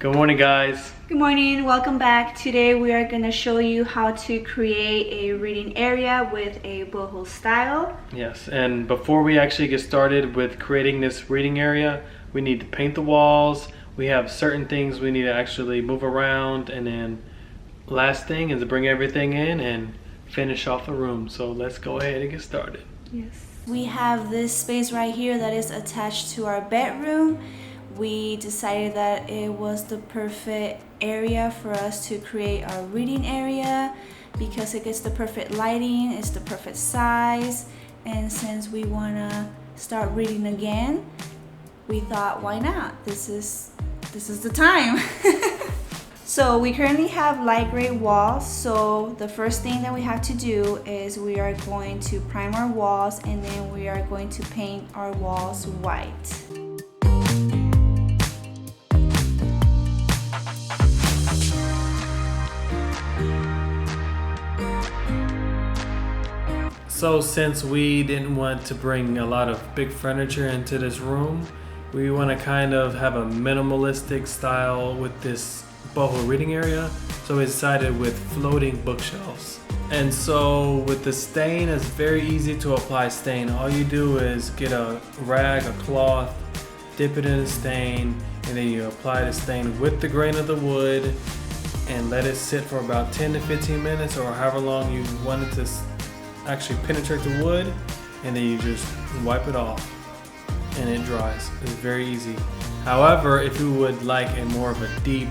Good morning, guys. Good morning, welcome back. Today we are going to show you how to create a reading area with a boho style. Yes, and before we actually get started with creating this reading area, we need to paint the walls. We have certain things we need to actually move around, and then last thing is to bring everything in and finish off the room. So let's go ahead and get started. Yes. We have this space right here that is attached to our bedroom. We decided that it was the perfect area for us to create our reading area because it gets the perfect lighting, it's the perfect size, and since we want to start reading again, we thought, why not? This is the time. So we currently have light gray walls, so the first thing that we have to do is we are going to prime our walls and then we are going to paint our walls white. So since we didn't want to bring a lot of big furniture into this room, we want to kind of have a minimalistic style with this boho reading area. So we decided with floating bookshelves. And so with the stain, it's very easy to apply stain. All you do is get a rag, a cloth, dip it in the stain, and then you apply the stain with the grain of the wood and let it sit for about 10 to 15 minutes or however long you want it to actually penetrate the wood, and then you just wipe it off and it dries. It's very easy. However, if you would like a more of a deep,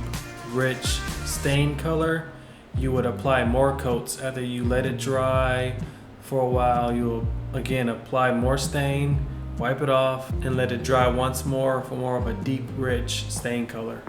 rich stain color, you would apply more coats. After you let it dry for a while, you'll again apply more stain, wipe it off, and let it dry once more for more of a deep, rich stain color.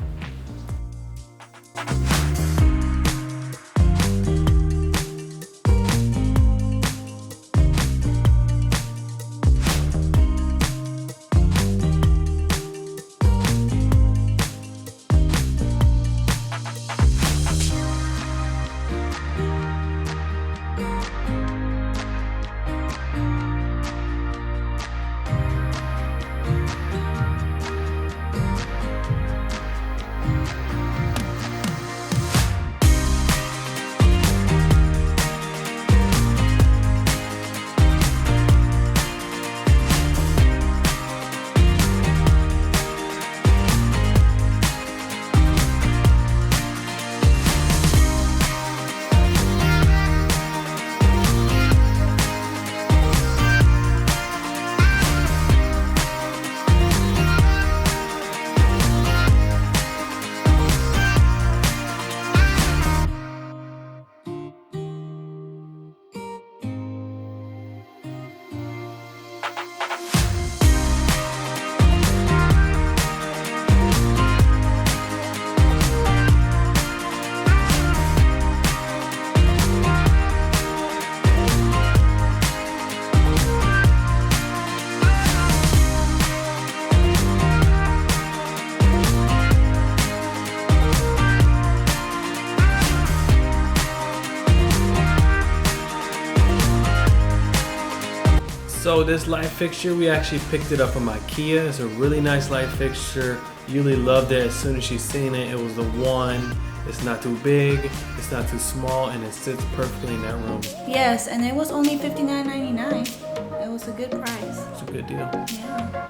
So this light fixture, we actually picked it up from IKEA. It's a really nice light fixture. Yuli loved it as soon as she seen it. It was the one. It's not too big, it's not too small, and it sits perfectly in that room. Yes, and it was only $59.99. It was a good price. It's a good deal. Yeah.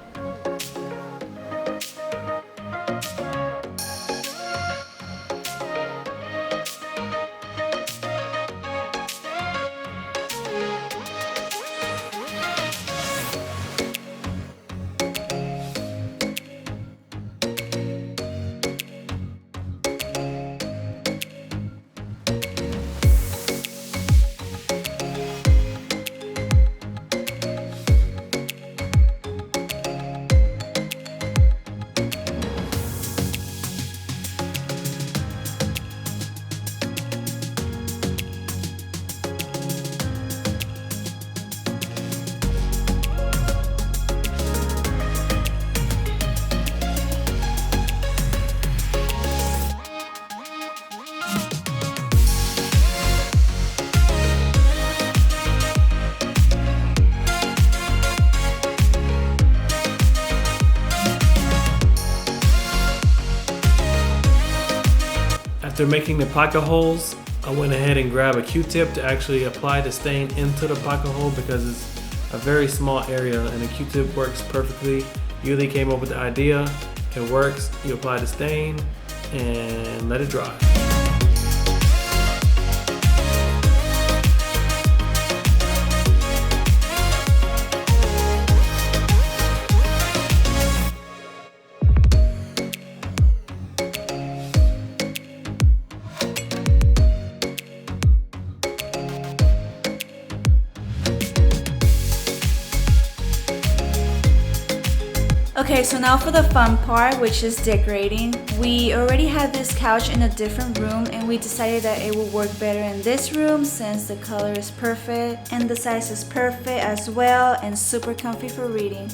After making the pocket holes, I went ahead and grabbed a Q-tip to actually apply the stain into the pocket hole because it's a very small area and a Q-tip works perfectly. Yuli came up with the idea. It works. You apply the stain and let it dry. Okay, so now for the fun part, which is decorating. We already had this couch in a different room and we decided that it would work better in this room since the color is perfect and the size is perfect as well and super comfy for reading.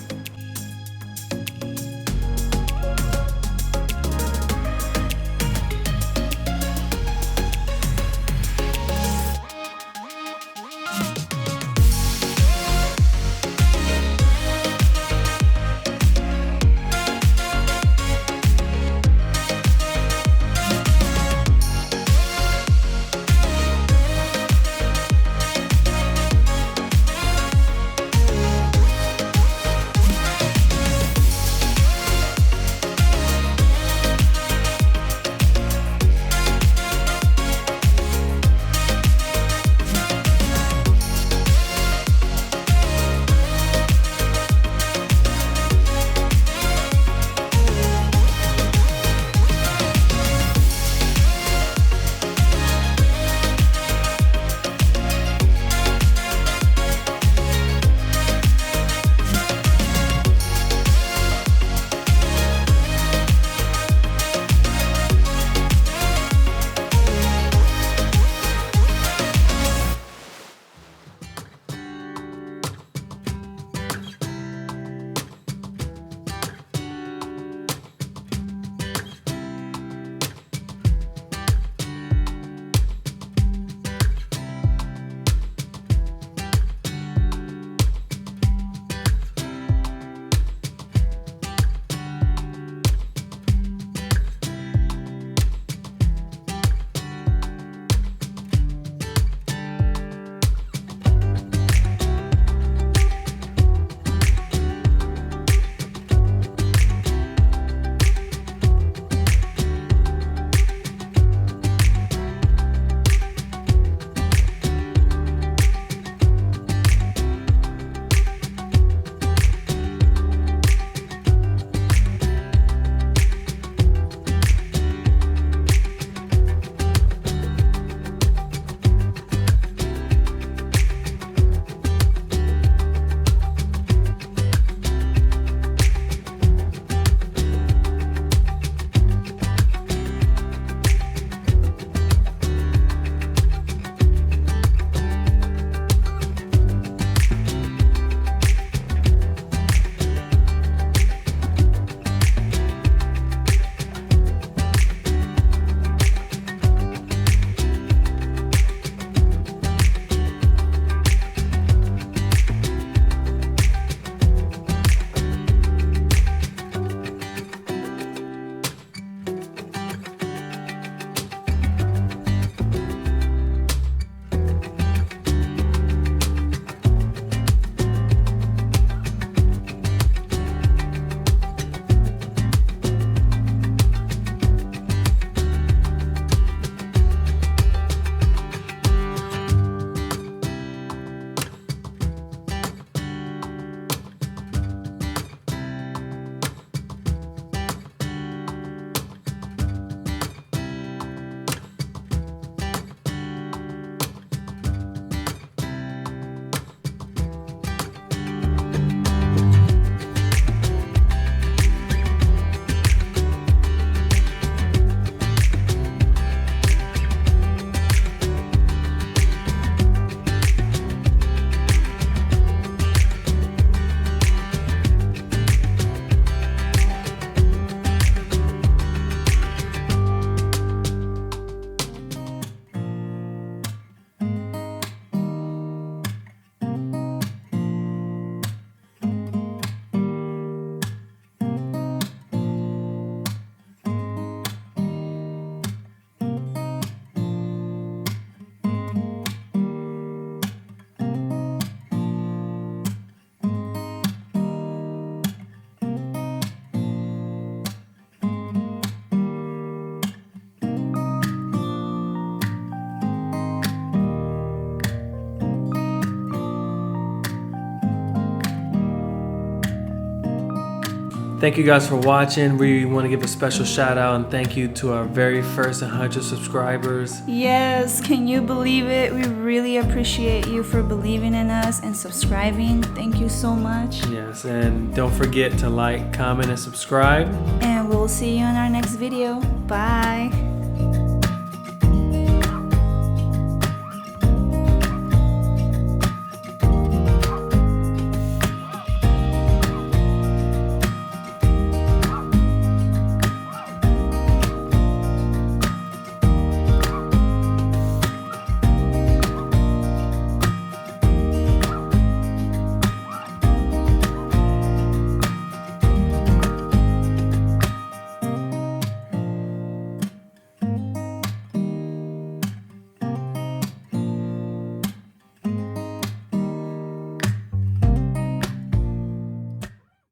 Thank you guys for watching. We want to give a special shout out and thank you to our very first 100 subscribers. Yes, can you believe it? We really appreciate you for believing in us and subscribing. Thank you so much. Yes, and don't forget to like, comment, and subscribe. And we'll see you in our next video. Bye.